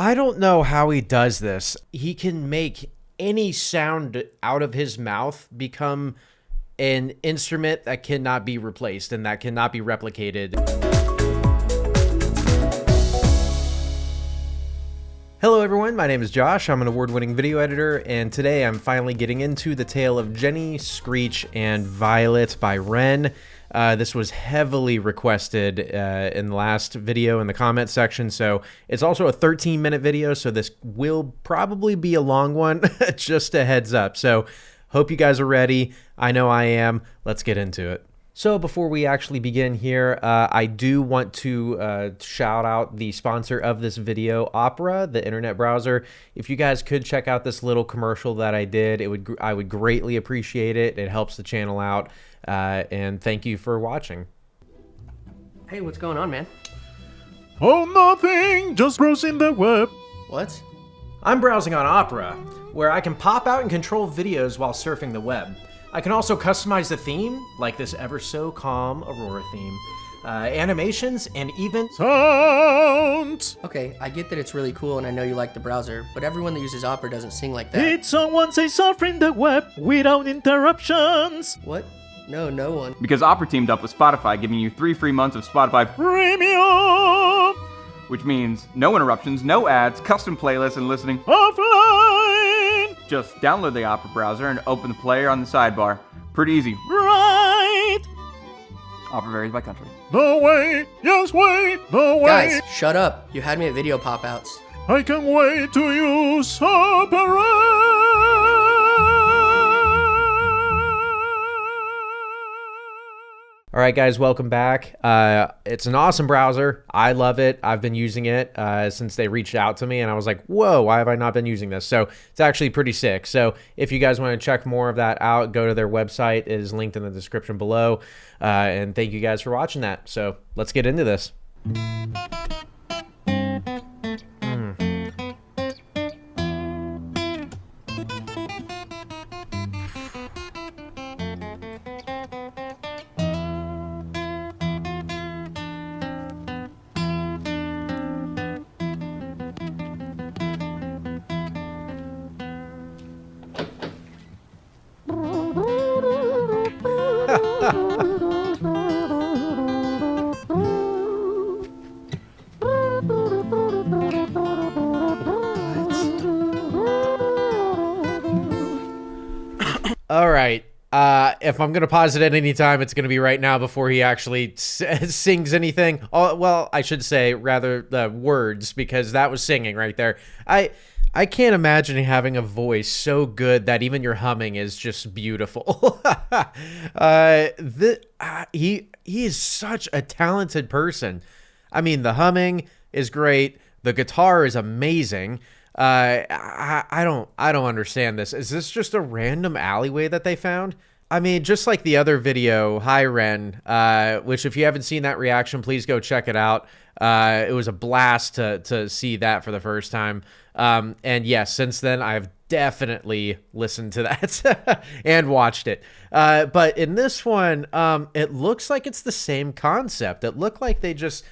I don't know how he does this. He can make any sound out of his mouth become an instrument that cannot be replaced and that cannot be replicated. Hello everyone, my name is Josh. I'm an award-winning video editor, and today I'm finally getting into the tale of Jenny, Screech, and Violet by Ren. This was heavily requested in the last video in the comment section, so it's also a 13-minute video, so this will probably be a long one, just a heads up. So hope you guys are ready. I know I am. Let's get into it. So before we actually begin here, I do want to shout out the sponsor of this video, Opera, the internet browser. If you guys could check out this little commercial that I did, I would greatly appreciate it. It helps the channel out, and thank you for watching. Hey, what's going on, man? Oh, nothing! Just browsing the web. What? I'm browsing on Opera, where I can pop out and control videos while surfing the web. I can also customize the theme, like this ever so calm Aurora theme, animations, and even Sounds! Okay, I get that it's really cool and I know you like the browser, but everyone that uses Opera doesn't sing like that. Did someone say surfing the web without interruptions? What? No, no one. Because Opera teamed up with Spotify, giving you 3 free months of Spotify Premium! which means no interruptions, no ads, custom playlists, and listening. Offline! Just download the Opera browser and open the player on the sidebar. Pretty easy. Right! Opera varies by country. No way! Yes, wait! No way! Guys, shut up. You had me at video pop-outs. I can't wait to use Opera! All right, guys, welcome back. It's an awesome browser. I love it. I've been using it since they reached out to me, and I was like, whoa, why have I not been using this? So it's actually pretty sick. So if you guys want to check more of that out, go to their website. It is linked in the description below. And thank you guys for watching that. So let's get into this. All right. If I'm going to pause it at any time, it's going to be right now before he actually sings anything. Oh, well, I should say rather the words, because that was singing right there. I can't imagine having a voice so good that even your humming is just beautiful. He is such a talented person. I mean, the humming is great. The guitar is amazing. I don't understand this. Is this just a random alleyway that they found? I mean, just like the other video, Hi Ren, which if you haven't seen that reaction, please go check it out. It was a blast to see that for the first time. And yes, since then I've definitely listened to that and watched it. But in this one, it looks like it's the same concept. It looks like they just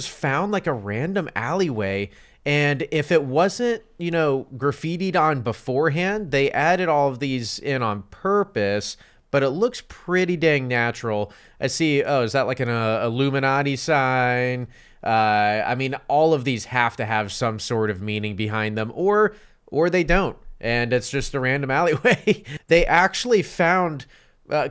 found like a random alleyway. And if it wasn't, graffitied on beforehand, they added all of these in on purpose, but it looks pretty dang natural. I see, oh, is that like an Illuminati sign? I mean, all of these have to have some sort of meaning behind them, or they don't, and it's just a random alleyway. They actually found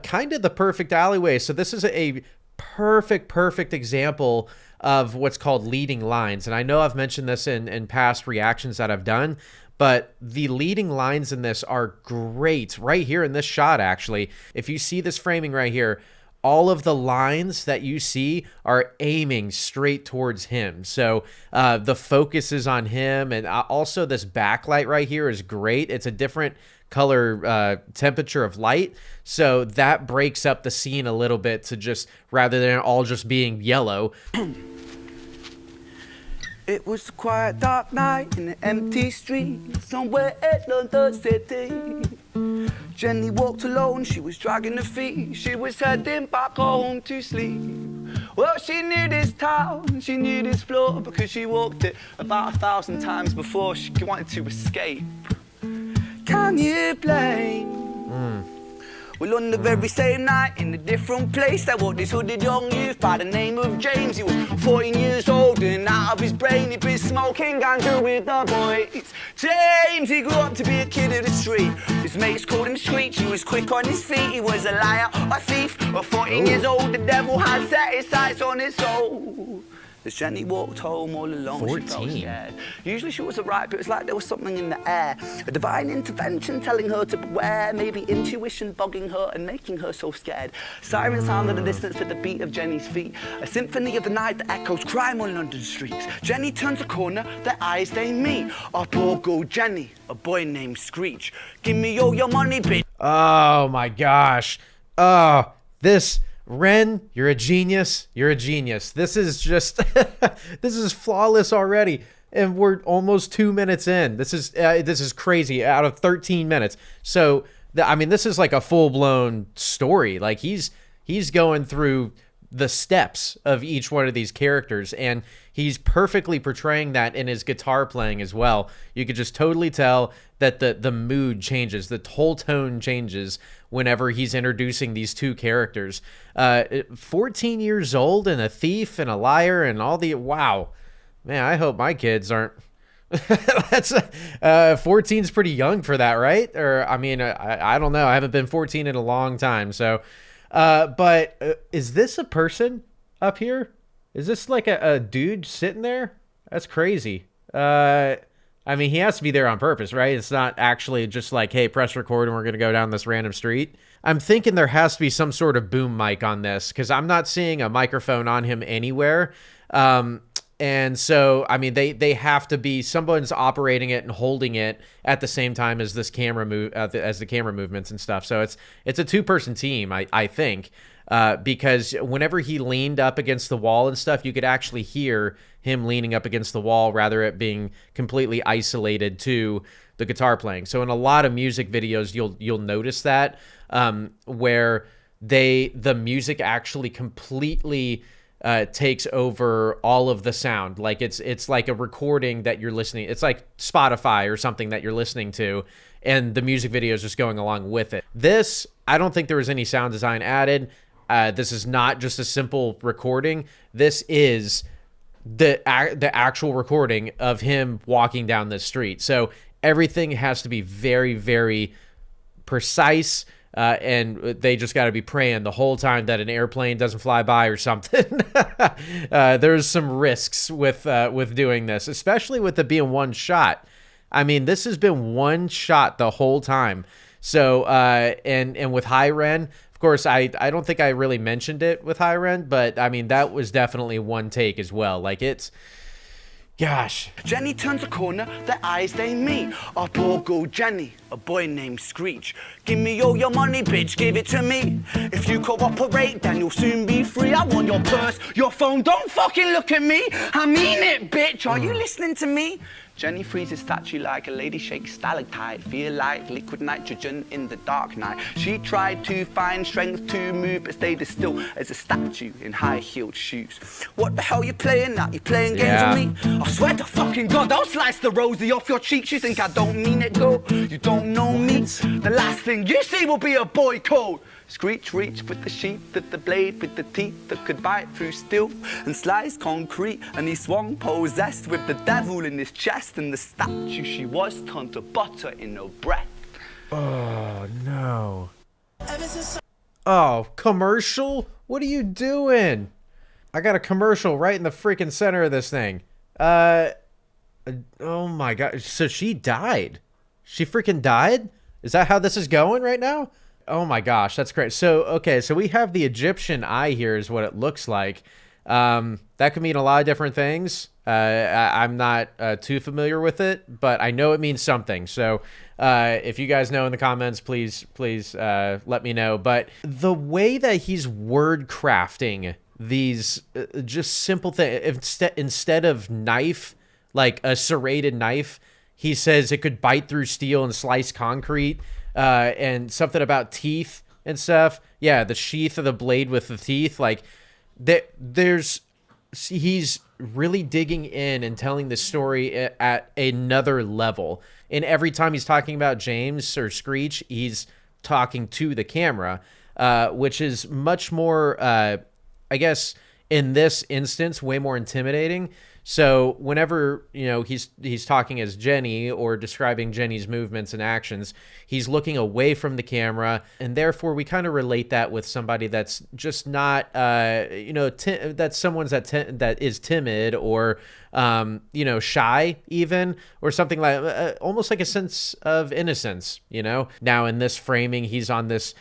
kind of the perfect alleyway. So this is a perfect example of what's called leading lines. And I know I've mentioned this in past reactions that I've done, but the leading lines in this are great right here in this shot. Actually, if you see this framing right here, all of the lines that you see are aiming straight towards him. So the focus is on him. And also this backlight right here is great. It's a different color temperature of light, so that breaks up the scene a little bit to just, rather than all just being yellow. It was a quiet dark night in an empty street somewhere in London City. Jenny walked alone, she was dragging her feet. She was heading back home to sleep Well, she knew this town, she knew this floor, because she walked it about 1,000 times before she wanted to escape. Can you blame? Well, on the very same night, in a different place, there walked this hooded young youth by the name of James. He was 14 years old and out of his brain, he'd been smoking ganja with the boys. James, he grew up to be a kid of the street. His mates called him Screech, he was quick on his feet. He was a liar, a thief, at 14 years old, the devil had set his sights on his soul. As Jenny walked home all alone, she felt scared. Usually she was alright, but it was like there was something in the air. A divine intervention telling her to beware, maybe intuition bugging her and making her so scared. Sirens sound in the distance to the beat of Jenny's feet. A symphony of the night that echoes crime on London streets. Jenny turns a corner, their eyes they meet. Up or go Jenny, a boy named Screech. Give me all your money, bitch. Oh my gosh. Oh, this... Ren, you're a genius. You're a genius. This is just, this is flawless already. And we're almost 2 minutes in. This is crazy out of 13 minutes. So, I mean, this is like a full-blown story. Like he's going through the steps of each one of these characters, and he's perfectly portraying that in his guitar playing as well. You could just totally tell that the mood changes, the whole tone changes whenever he's introducing these two characters. 14 years old and a thief and a liar and all the... Wow. Man, I hope my kids aren't... That's 14's pretty young for that, right? Or, I mean, I don't know. I haven't been 14 in a long time, so... but is this a person up here? Is this like a dude sitting there? That's crazy. I mean, he has to be there on purpose, right? It's not actually just like, hey, press record and we're going to go down this random street. I'm thinking there has to be some sort of boom mic on this because I'm not seeing a microphone on him anywhere. And so, I mean, they have to be, someone's operating it and holding it at the same time as this camera as the camera movements and stuff. So it's a two-person team, I think, because whenever he leaned up against the wall and stuff, you could actually hear him leaning up against the wall rather it being completely isolated to the guitar playing. So in a lot of music videos, you'll notice that where the music actually completely takes over all of the sound. Like it's like a recording that you're listening. It's like Spotify or something that you're listening to, and the music video is just going along with it. This, I don't think there was any sound design added. This is not just a simple recording. This is the actual recording of him walking down the street. So everything has to be very, very precise. And they just got to be praying the whole time that an airplane doesn't fly by or something. There's some risks with doing this, especially with it being one shot. I mean, this has been one shot the whole time. So, and with High Ren, of course, I don't think I really mentioned it with High Ren, but I mean, that was definitely one take as well. Like it's, gosh. Jenny turns a corner, their eyes they meet. Up or go Jenny, a boy named Screech. Give me all your money, bitch, give it to me. If you cooperate, then you'll soon be free. I want your purse, your phone, don't fucking look at me. I mean it, bitch, are you listening to me? Jenny freezes statue like a lady shakes stalactite. Feel like liquid nitrogen in the dark night. She tried to find strength to move, but stayed as still as a statue in high-heeled shoes. What the hell you playing at? You playing games with me? I swear to fucking God, I'll slice the rosy off your cheeks. You think I don't mean it, girl? You don't know me? The last thing you see will be a boy code. Screech reached with the sheath of the blade, with the teeth that could bite through steel and slice concrete, and he swung possessed with the devil in his chest, and the statue she was turned to butter in her breath. Oh, no. Oh, commercial? What are you doing? I got a commercial right in the freaking center of this thing. Oh my God. So she died. She freaking died? Is that how this is going right now? Oh my gosh, that's great. So, okay, so we have the Egyptian eye here is what it looks like. That could mean a lot of different things. I'm not too familiar with it, but I know it means something. So if you guys know in the comments, please let me know. But the way that he's word crafting these just simple things, instead of knife, like a serrated knife, he says it could bite through steel and slice concrete. And something about teeth and stuff. Yeah, the sheath of the blade with the teeth. Like, he's really digging in and telling the story at another level. And every time he's talking about James or Screech, he's talking to the camera, which is much more, I guess, in this instance, way more intimidating. So whenever, he's talking as Jenny or describing Jenny's movements and actions, he's looking away from the camera, and therefore we kind of relate that with somebody that's just not, that's someone that is timid or, shy even, or something like, almost like a sense of innocence, Now in this framing, he's on this,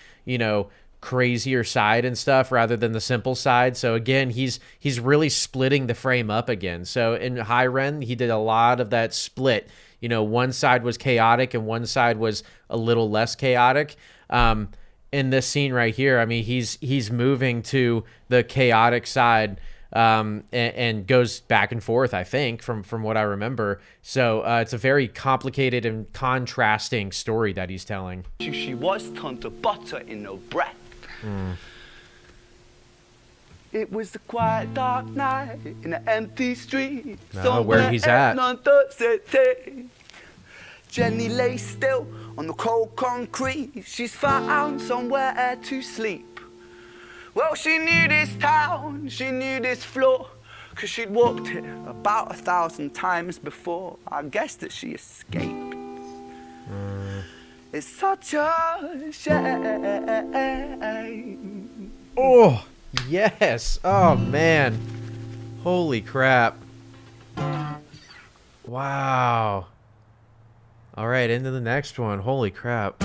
crazier side and stuff rather than the simple side. So again, he's really splitting the frame up again. So in High Ren, he did a lot of that split. One side was chaotic and one side was a little less chaotic. In this scene right here, I mean, he's moving to the chaotic side, and goes back and forth, I think, from what I remember. So it's a very complicated and contrasting story that he's telling. She was turned to butter in no breath. It was the quiet dark night in an empty street. Where he's at. Jenny lay still on the cold concrete. She's found somewhere to sleep. Well, she knew this town, she knew this floor, 'cause she'd walked it about 1,000 times before. I guess that she escaped. It's such a shame. Oh, yes. Oh, man. Holy crap. Wow. All right, into the next one. Holy crap.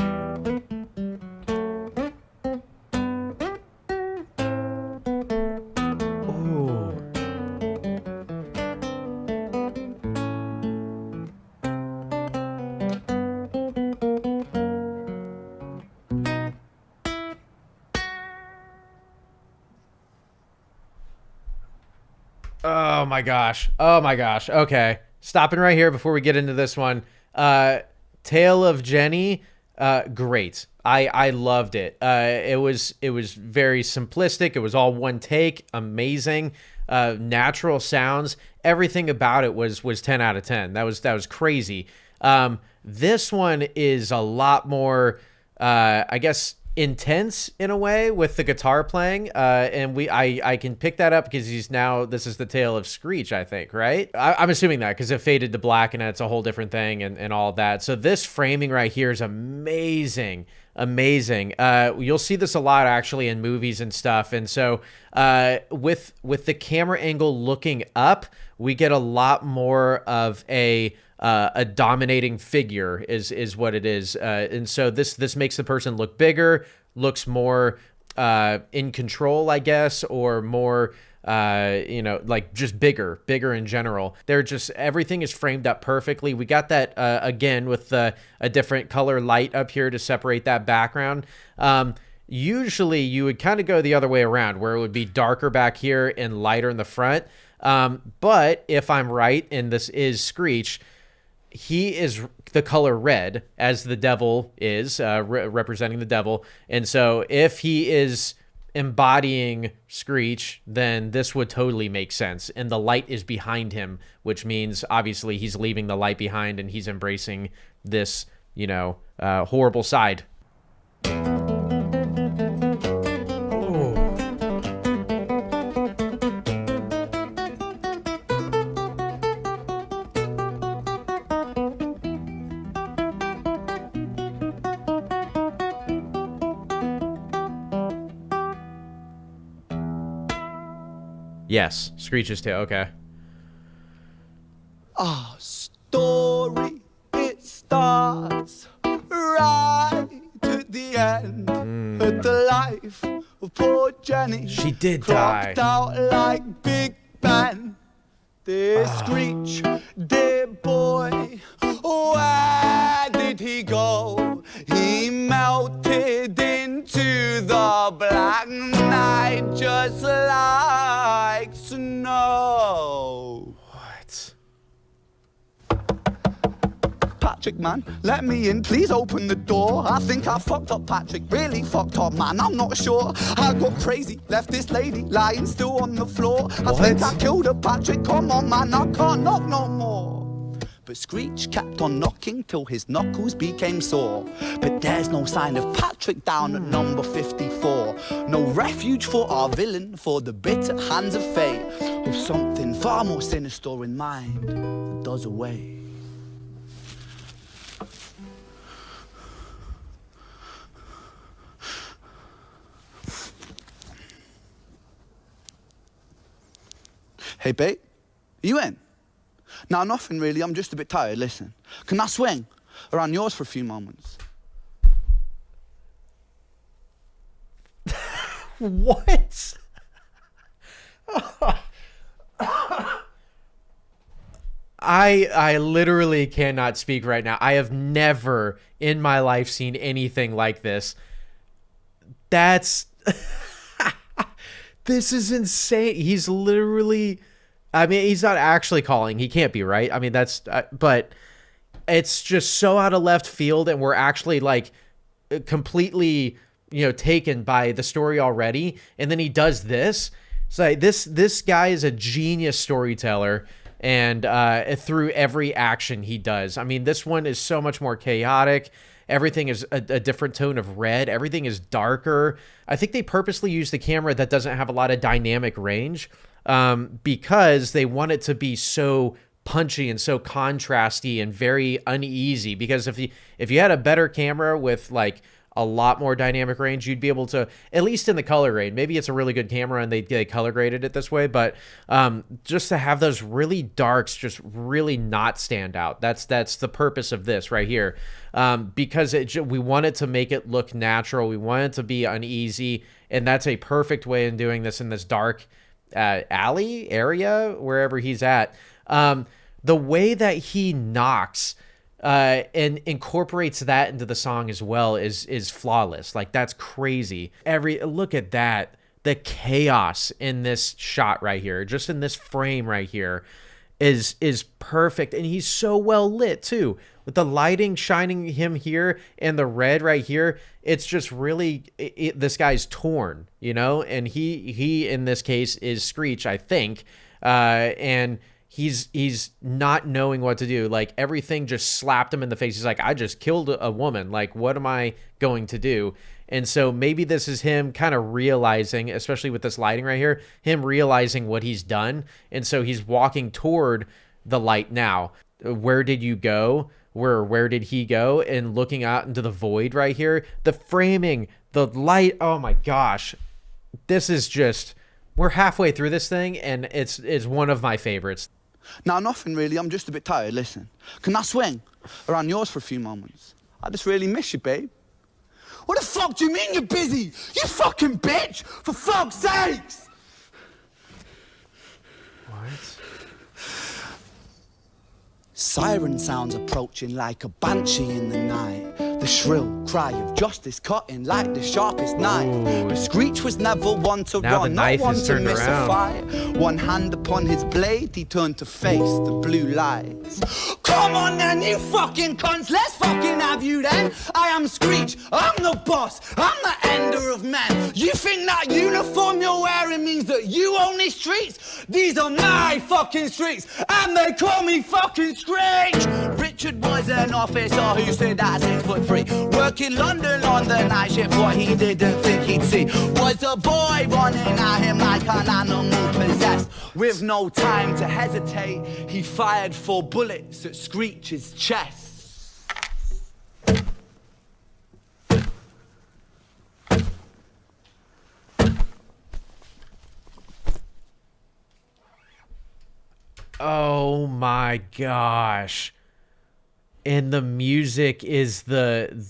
Oh my gosh. Oh my gosh. Okay. Stopping right here before we get into this one. Tale of Jenny, great. I loved it. It was very simplistic. It was all one take. Amazing. Natural sounds. Everything about it was 10 out of 10. That was crazy. This one is a lot more, I guess, intense in a way with the guitar playing, and I can pick that up because this is the tale of Screech, I think, right? I'm assuming that because it faded to black and it's a whole different thing and all of that. So this framing right here is amazing. You'll see this a lot actually in movies and stuff. And so with the camera angle looking up, we get a lot more of a dominating figure is what it is. And so this makes the person look bigger, looks more in control, I guess, or more, like just bigger in general. Everything is framed up perfectly. We got that, again, with a different color light up here to separate that background. Usually you would kind of go the other way around where it would be darker back here and lighter in the front. But if I'm right, and this is Screech, he is the color red, as the devil is, representing the devil. And so if he is embodying Screech, then this would totally make sense. And the light is behind him, which means obviously he's leaving the light behind and he's embracing this, horrible side. Yes, Screech's tail, okay. Our story, it starts right at the end. At the life of poor Jenny. She did die. Clocked out like Big Ben. This Screech, dear boy, where did he go? He melted into the black night just like snow. What? Patrick, man. Let me in, please open the door. I think I fucked up Patrick, really fucked up, man. I'm not sure. I got crazy, left this lady lying still on the floor. I think I killed her, Patrick. Come on, man, I can't knock no more. But Screech kept on knocking till his knuckles became sore. But there's no sign of Patrick down at number 54. No refuge for our villain, for the bitter hands of fate, with something far more sinister in mind that does away. Hey, babe, you in? Nah, nothing really. I'm just a bit tired. Listen, can I swing around yours for a few moments? What? I literally cannot speak right now. I have never in my life seen anything like this. That's this is insane. He's literally, I mean, he's not actually calling. He can't be, right? I mean, that's, but it's just so out of left field, and we're actually like completely, taken by the story already. And then he does this. So this guy is a genius storyteller, and through every action he does. I mean, this one is so much more chaotic. Everything is a different tone of red. Everything is darker. I think they purposely use the camera that doesn't have a lot of dynamic range, because they want it to be so punchy and so contrasty and very uneasy. Because if you had a better camera with like a lot more dynamic range, you'd be able to, at least in the color grade, maybe it's a really good camera and they color graded it this way, but just to have those really darks just really not stand out. That's the purpose of this right here, because we want it to make it look natural. We want it to be uneasy, and that's a perfect way in doing this in this dark alley area, wherever he's at. The way that he knocks and incorporates that into the song as well is flawless. Like, that's crazy. Look at that. The chaos in this shot right here, just in this frame right here, is perfect. And he's so well lit too, with the lighting shining him here and the red right here. It's just really, this guy's torn, and he in this case is Screech, I think, and he's not knowing what to do. Like, everything just slapped him in the face. He's like, I just killed a woman. Like, what am I going to do? And so maybe this is him kind of realizing, especially with this lighting right here, him realizing what he's done. And so he's walking toward the light now. Where did you go? Where did he go? And looking out into the void right here, the framing, the light. Oh my gosh. This is just, we're halfway through this thing, and it's one of my favorites. Nah, nothing really. I'm just a bit tired. Listen, can I swing around yours for a few moments? I just really miss you, babe. What the fuck do you mean you're busy? You fucking bitch! For fuck's sakes! What? Siren sounds approaching like a banshee in the night. The shrill cry of justice cutting like the sharpest knife. But Screech was never one to Now the run, knife not one is to turned miss around. a fight. One hand upon his blade, he turned to face the blue lights. Come on then, you fucking cunts, let's fucking have you then. I am Screech, I'm the boss, I'm the ender of men. You think that uniform you're wearing means that you own these streets? These are my fucking streets, and they call me fucking Screech. Richard was an officer who stood at 6'3", working London on the night shift. What he didn't think he'd see was a boy running at him like an animal possessed. With no time to hesitate, he fired 4 bullets at Screech's chest. Oh my gosh. And the music is the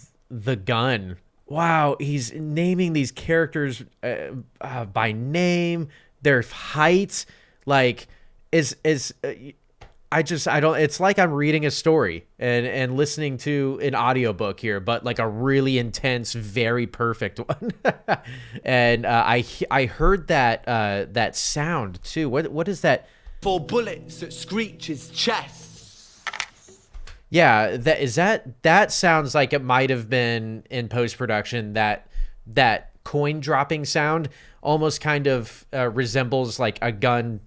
gun. Wow, he's naming these characters by name, their height, like I don't, it's like I'm reading a story and listening to an audiobook here, but like a really intense, very perfect one. And I heard that sound too. What is that? 4 bullets at Screech's chest. Yeah, that sounds like it might have been in post-production. That coin dropping sound almost kind of resembles like a gun,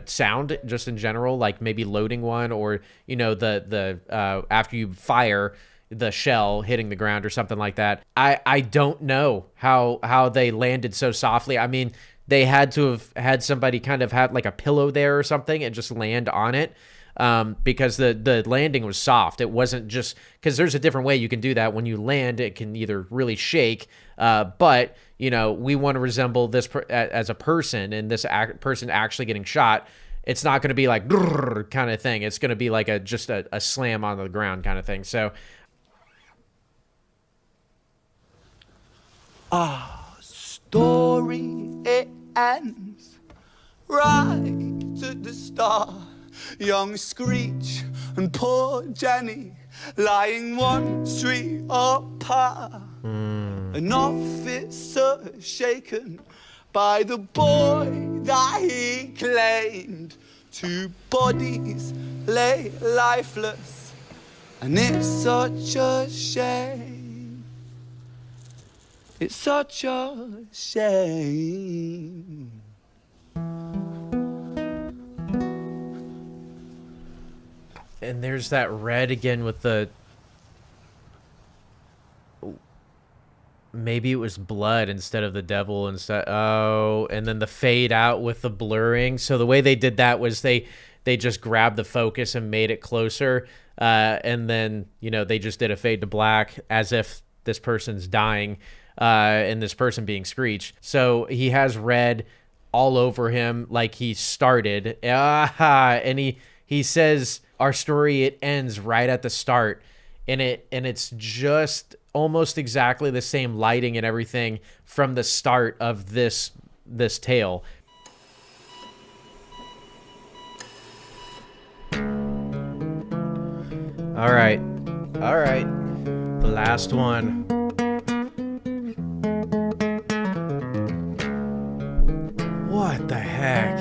sound just in general, like maybe loading one, or the after you fire the shell hitting the ground or something like that. I don't know how they landed so softly. I mean, they had to have had somebody kind of have like a pillow there or something and just land on it. Because the landing was soft. It wasn't just because there's a different way you can do that. When you land, it can either really shake, but we want to resemble this as a person, and this person actually getting shot. It's not going to be like kind of thing. It's going to be like just a slam on the ground kind of thing. So, Story, it ends right at the start. Young Screech and poor Jenny lying one street apart. An officer shaken by the boy that he claimed. Two bodies lay lifeless, and it's such a shame. It's such a shame. and there's that red again with the... Maybe it was blood instead of the devil instead. Oh, and then the fade out with the blurring. So the way they did that was they just grabbed the focus and made it closer. And then, they just did a fade to black as if this person's dying, and this person being Screech. So he has red all over him like he started. And he says, our story, it ends right at the start. And it's just almost exactly the same lighting and everything from the start of this tale. All right. The last one. What the heck?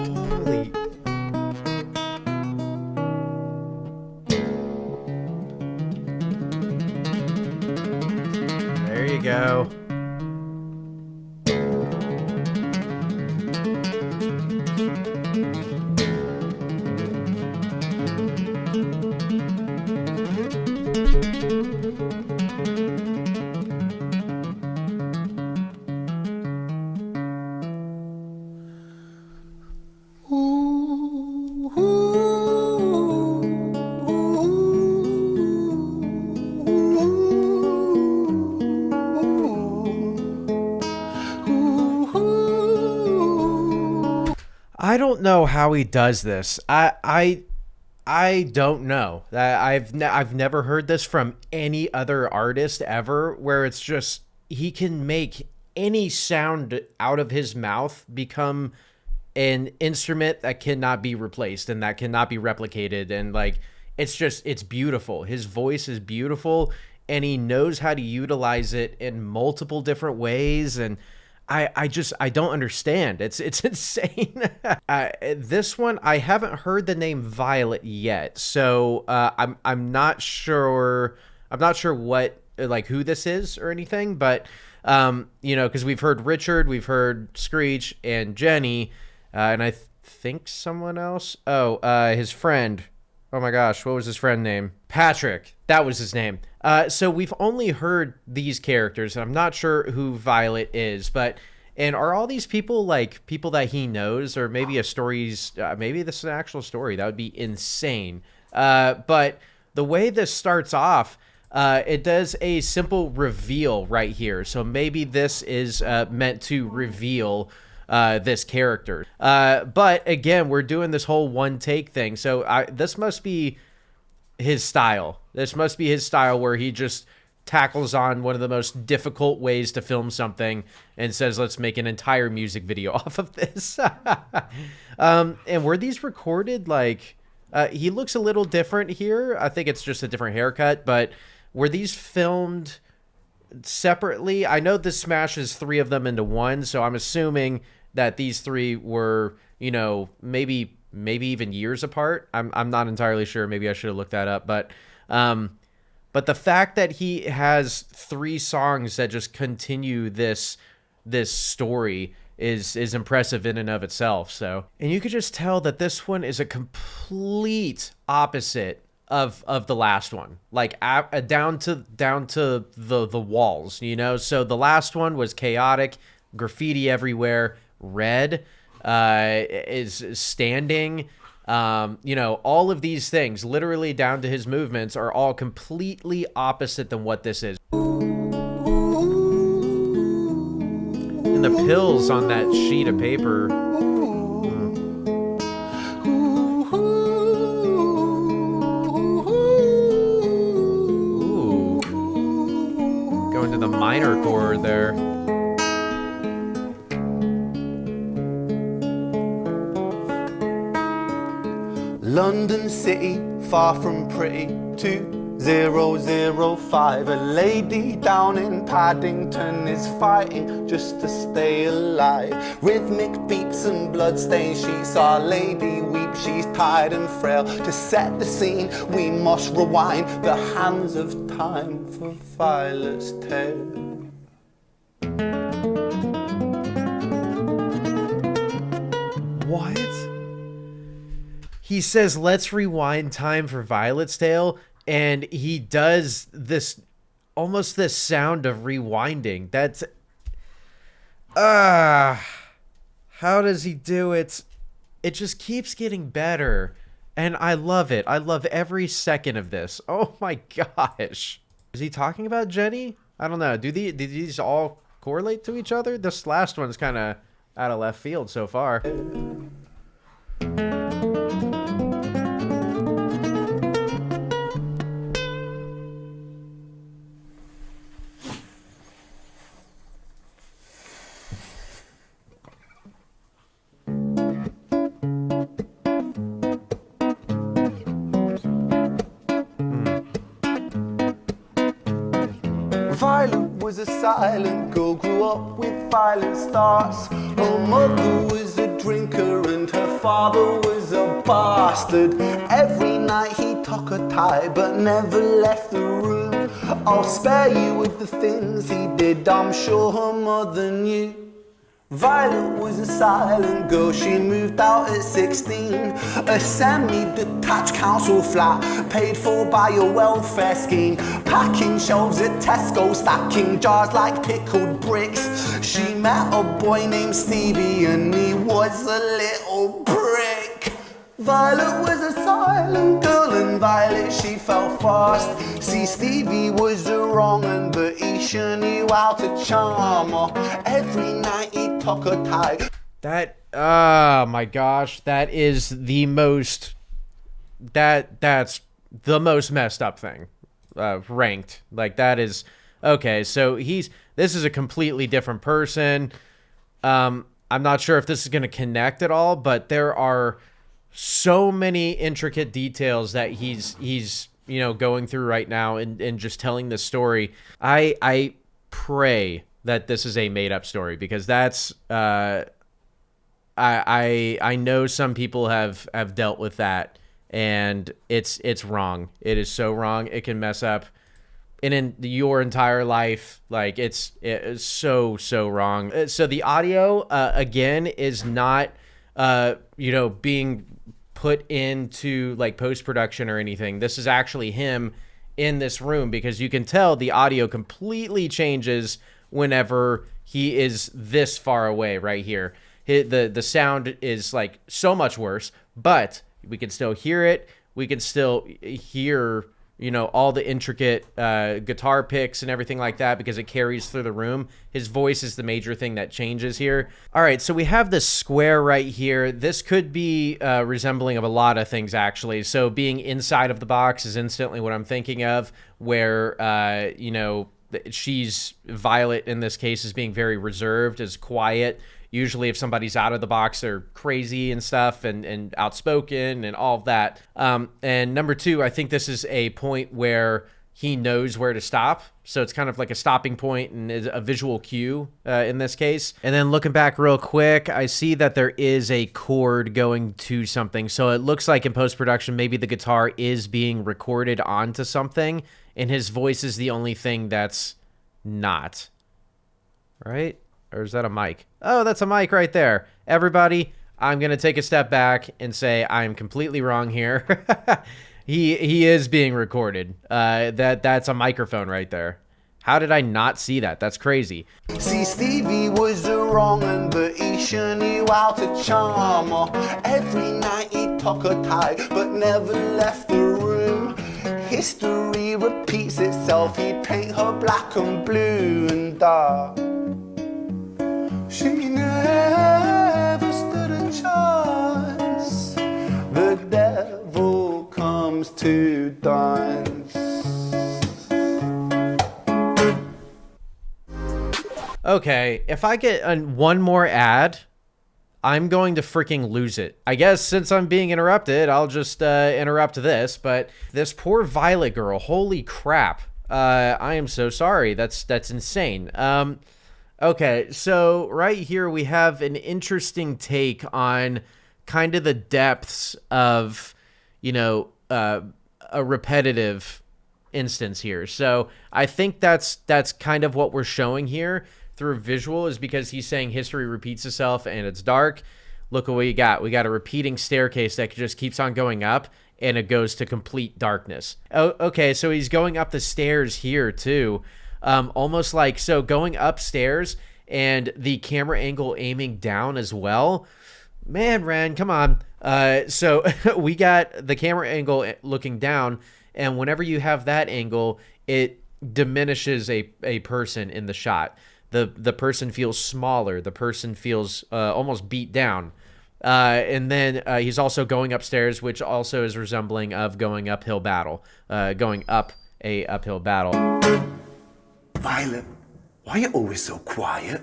Holy... There you go. I don't know how he does this. I don't know. I've never heard this from any other artist ever, where it's just he can make any sound out of his mouth become an instrument that cannot be replaced and that cannot be replicated. And like, it's beautiful. His voice is beautiful, and he knows how to utilize it in multiple different ways. And I don't understand. It's insane. This one, I haven't heard the name Violet yet, so I'm not sure. I'm not sure what, like, who this is or anything, but because we've heard Richard, we've heard Screech and Jenny, and I think someone else. Oh, his friend. Oh my gosh, what was his friend name? Patrick. That was his name. So we've only heard these characters. I'm not sure who Violet is, and are all these people like people that he knows, or maybe maybe this is an actual story? That would be insane. But the way this starts off, it does a simple reveal right here. So maybe this is meant to reveal this character. But again, we're doing this whole one take thing. So this must be his style. This must be his style, where he just tackles on one of the most difficult ways to film something and says, let's make an entire music video off of this. And were these recorded like He looks a little different here. I think it's just a different haircut, but were these filmed separately? I know this smashes 3 of them into one, so I'm assuming that these 3 were, you know, maybe even years apart. I'm not entirely sure. Maybe I should have looked that up, but the fact that he has 3 songs that just continue this story is impressive in and of itself. So, and you could just tell that this one is a complete opposite of the last one, like down to the walls, you know. So the last one was chaotic, graffiti everywhere, red is standing, you know, all of these things literally down to his movements are all completely opposite than what this is. And the pills on that sheet of paper, going to the minor chord there. London City, far from pretty, 2005. A lady down in Paddington is fighting just to stay alive. Rhythmic beats and bloodstains, she saw a lady weep, she's tired and frail. To set the scene, we must rewind the hands of time for Violet's tale. What? He says, let's rewind time for Violet's Tale, and he does this, almost this sound of rewinding. That's, how does he do it? It just keeps getting better, and I love it. I love every second of this. Oh my gosh. Is he talking about Jenny? I don't know. Do these all correlate to each other? This last one's kind of out of left field so far. Violet was a silent girl, grew up with violent starts. Her mother was a drinker and her father was a bastard. Every night he took a tie but never left the room. I'll spare you of the things he did, I'm sure her mother knew. Violet was a silent girl, she moved out at 16. A semi-detached council flat, paid for by a welfare scheme. Packing shelves at Tesco, stacking jars like pickled bricks. She met a boy named Stevie and he was a little prick. Violet was a silent girl and Violet she fell fast. See, Stevie was a wrong un, but he sure knew how to charm her. Every night he took a tie. That, oh my gosh, that is the most, that's the most messed up thing, ranked. Like, that is, okay, so this is a completely different person. I'm not sure if this is going to connect at all, but there are so many intricate details that he's you know, going through right now and just telling this story. I pray that this is a made up story, because that's I know some people have dealt with that, and it's wrong. It is so wrong. It can mess up in your entire life. Like, it's so wrong. So the audio again is not you know, being put into like post-production or anything. This is actually him in this room, because you can tell the audio completely changes whenever he is this far away right here. The sound is like so much worse, but we can still hear it. We can still hear, you know, all the intricate guitar picks and everything like that, because it carries through the room. His voice is the major thing that changes here. All right, so we have this square right here. This could be resembling of a lot of things, actually. So being inside of the box is instantly what I'm thinking of, where, you know, she's, Violet in this case, is being very reserved, is quiet. Usually if somebody's out of the box, they're crazy and stuff and outspoken and all of that. And number two, I think this is a point where he knows where to stop. So it's kind of like a stopping point and is a visual cue in this case. And then looking back real quick, I see that there is a chord going to something. So it looks like in post-production, maybe the guitar is being recorded onto something and his voice is the only thing that's not. Right? Or is that a mic? Oh, that's a mic right there. Everybody, I'm going to take a step back and say I'm completely wrong here. He is being recorded. That's a microphone right there. How did I not see that? That's crazy. See, Stevie was a wrong and but he sure knew how to charm her. Every night he took her tight but never left the room. History repeats itself, he'd paint her black and blue and dark. She never stood a chance. The devil comes to dance. Okay, if I get one more ad, I'm going to freaking lose it. I guess since I'm being interrupted, I'll just interrupt this. But this poor Violet girl, holy crap. I am so sorry. That's insane. Okay, so right here we have an interesting take on kind of the depths of, you know, a repetitive instance here. So I think that's kind of what we're showing here through visual, is because he's saying history repeats itself and it's dark. Look at what you got. We got a repeating staircase that just keeps on going up and it goes to complete darkness. Oh, okay, so he's going up the stairs here too. Almost like, so going upstairs and the camera angle aiming down as well. Man, Ran, come on. So we got the camera angle looking down, and whenever you have that angle, it diminishes a person in the shot. The person feels smaller. The person feels almost beat down. And then he's also going upstairs, which also is resembling of going uphill battle, going up a uphill battle. Violet, why are you always so quiet?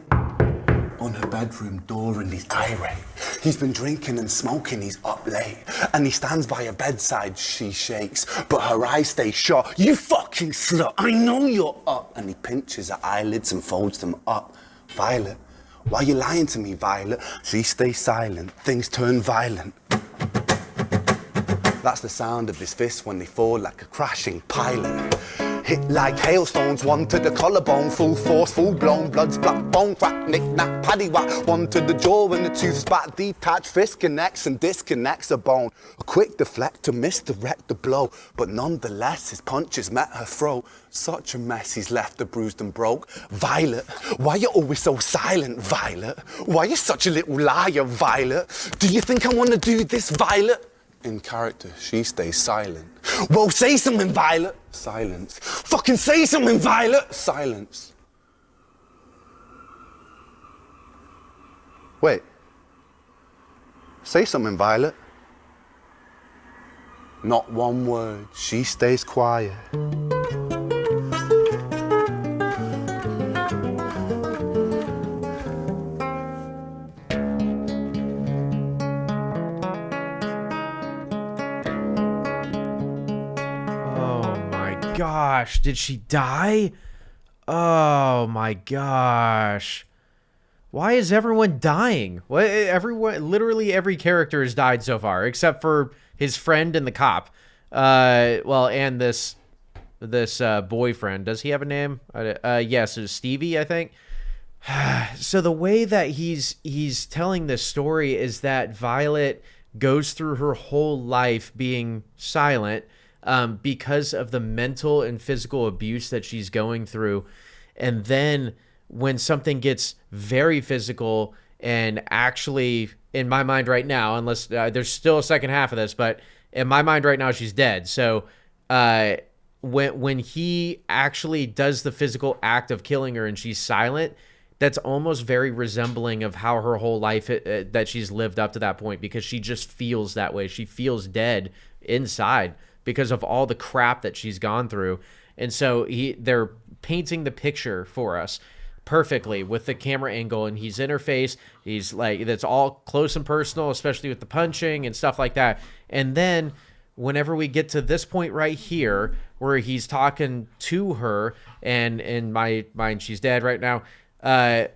On her bedroom door and he's irate. He's been drinking and smoking, he's up late. And he stands by her bedside, she shakes, but her eyes stay shut. You fucking slut, I know you're up. And he pinches her eyelids and folds them up. Violet, why are you lying to me, Violet? She stays silent, things turn violent. That's the sound of his fists when they fall like a crashing pilot. Hit like hailstones, one to the collarbone, full force, full blown, blood's black bone, crack, knick, knack, paddywhack, one to the jaw and the tooth spat, detached, fist connects and disconnects a bone. A quick deflect to misdirect the blow, but nonetheless his punches met her throat. Such a mess, he's left her bruised and broke. Violet, why you always so silent, Violet? Why you such a little liar, Violet? Do you think I want to do this, Violet? In character, she stays silent. Well, say something, Violet. Silence. Fucking say something, Violet. Silence. Wait. Say something, Violet. Not one word. She stays quiet. Gosh, did she die? Oh my gosh. Why is everyone dying? What, everyone, literally every character has died so far, except for his friend and the cop. Well, and this boyfriend. Does he have a name? Yes, it's Stevie, I think. So the way that he's telling this story is that Violet goes through her whole life being silent, because of the mental and physical abuse that she's going through. And then when something gets very physical, and actually in my mind right now, unless there's still a second half of this, but in my mind right now, she's dead. So when he actually does the physical act of killing her and she's silent, that's almost very resembling of how her whole life that she's lived up to that point, because she just feels that way. She feels dead inside because of all the crap that she's gone through. And so they're painting the picture for us. perfectly with the camera angle, and he's in her face. He's like, that's all close and personal, especially with the punching and stuff like that. And then whenever we get to this point right here where he's talking to her, and in my mind she's dead right now,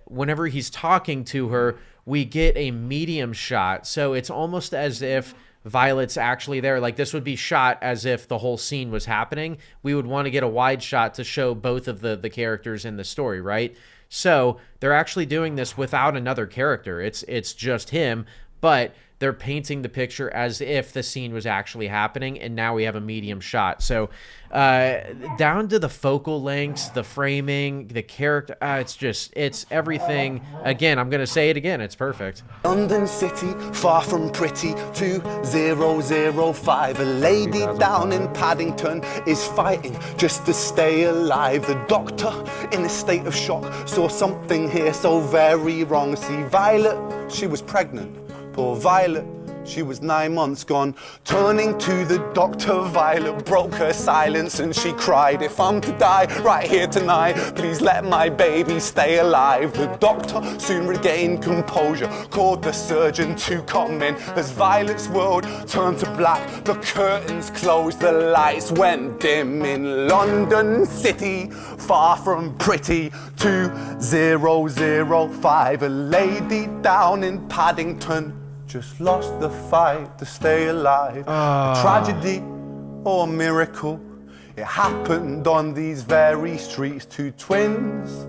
whenever he's talking to her, we get a medium shot. So it's almost as if Violet's actually there. Like, this would be shot as if the whole scene was happening. We would want to get a wide shot to show both of the characters in the story, right? So they're actually doing this without another character. It's just him, but they're painting the picture as if the scene was actually happening, and now we have a medium shot. So down to the focal lengths, the framing, the character, it's everything. Again, I'm going to say it again. It's perfect. London City, far from pretty, 2005. A lady down in Paddington is fighting just to stay alive. The doctor, in a state of shock, saw something here so very wrong. See, Violet, she was pregnant. Poor Violet, she was 9 months gone. Turning to the doctor, Violet broke her silence and she cried, if I'm to die right here tonight, please let my baby stay alive. The doctor soon regained composure, called the surgeon to come in. As Violet's world turned to black, the curtains closed, the lights went dim. In London City, far from pretty, 2005. A lady down in Paddington just lost the fight to stay alive. A tragedy or a miracle, it happened on these very streets. Two twins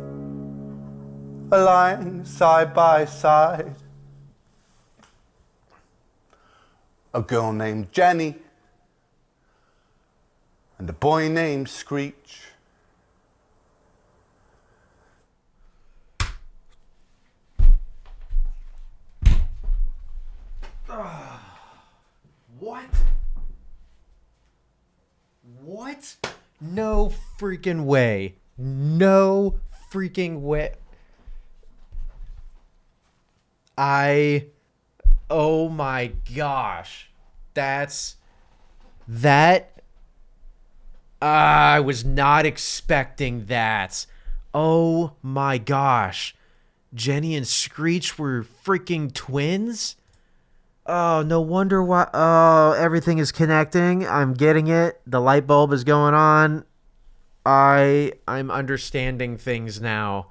are lying side by side. A girl named Jenny and a boy named Screech. What? No freaking way. No freaking way. Oh my gosh. I was not expecting that. Oh my gosh. Jenny and Screech were freaking twins? Oh, no wonder why. Oh, everything is connecting. I'm getting it. The light bulb is going on. I'm understanding things now.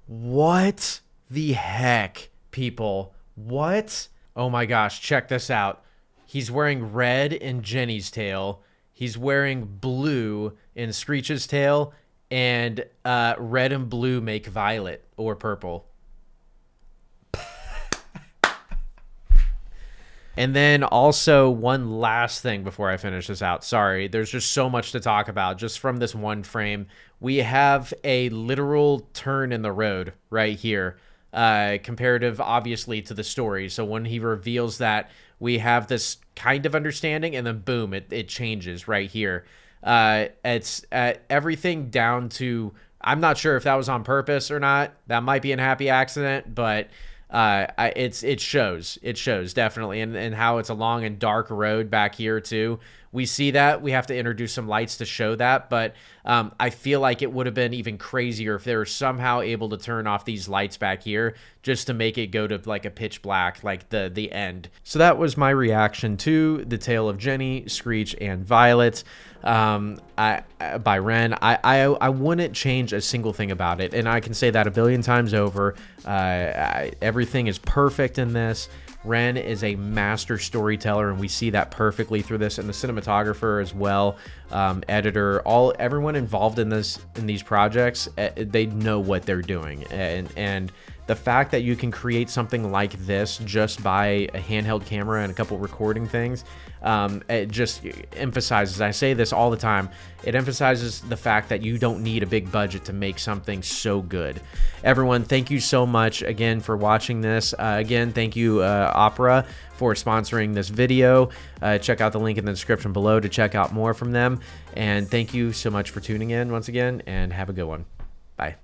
What the heck, people? What? Oh my gosh, check this out. He's wearing red in Jenny's tail. He's wearing blue in Screech's tail. And red and blue make violet or purple. And then also one last thing before I finish this out. Sorry, there's just so much to talk about just from this one frame. We have a literal turn in the road right here, comparative obviously to the story. So when he reveals that, we have this kind of understanding, and then boom, it changes right here. It's everything down to, I'm not sure if that was on purpose or not. That might be an happy accident, but it shows definitely, and how it's a long and dark road back here too. We see that. We have to introduce some lights to show that, but I feel like it would have been even crazier if they were somehow able to turn off these lights back here just to make it go to like a pitch black, like the end. So that was my reaction to the tale of Jenny, Screech, and Violet by Ren. I wouldn't change a single thing about it, and I can say that a billion times over. Everything is perfect in this. Ren is a master storyteller, and we see that perfectly through this, and the cinematographer as well, editor, everyone involved in these projects, they know what they're doing, and the fact that you can create something like this just by a handheld camera and a couple recording things, it just emphasizes, I say this all the time, it emphasizes the fact that you don't need a big budget to make something so good. Everyone, thank you so much again for watching this. Again, thank you, Opera, for sponsoring this video. Check out the link in the description below to check out more from them. And thank you so much for tuning in once again, and have a good one. Bye.